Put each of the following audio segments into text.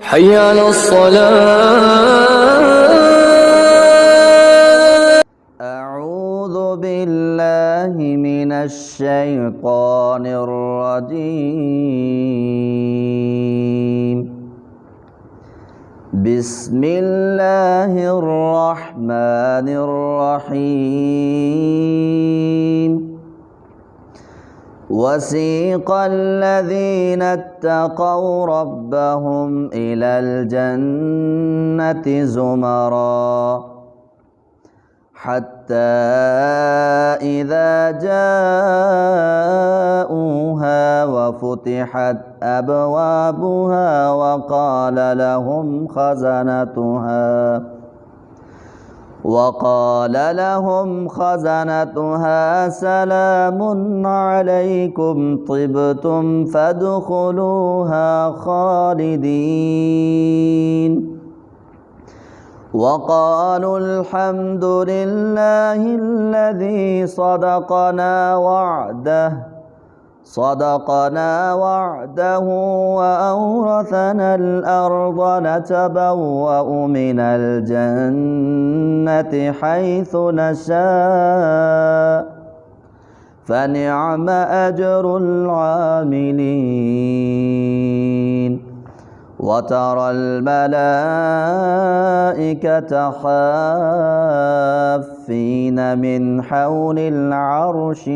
حي على الصلاة. أعوذ بالله من الشيطان الرجيم. بسم الله الرحمن الرحيم. وسيق الذين اتقوا ربهم إلى الجنة زمرا حتى إذا جاءوها وفتحت أبوابها وقال لهم خزنتها سلام عليكم طبتم فادخلوها خالدين. وقالوا الحمد لله الذي صدقنا وعده وأورثنا الأرض نتبوأ من الجنة حيث نشاء فنعم أجر العاملين. وترى الملائكة حافين من حول العرش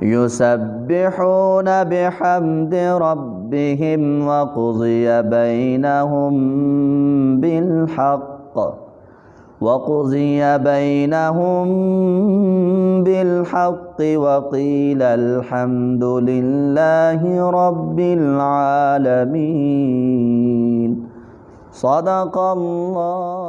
يسبحون بحمد ربهم وقضي بينهم بالحق وقيل الحمد لله رب العالمين. صدق الله.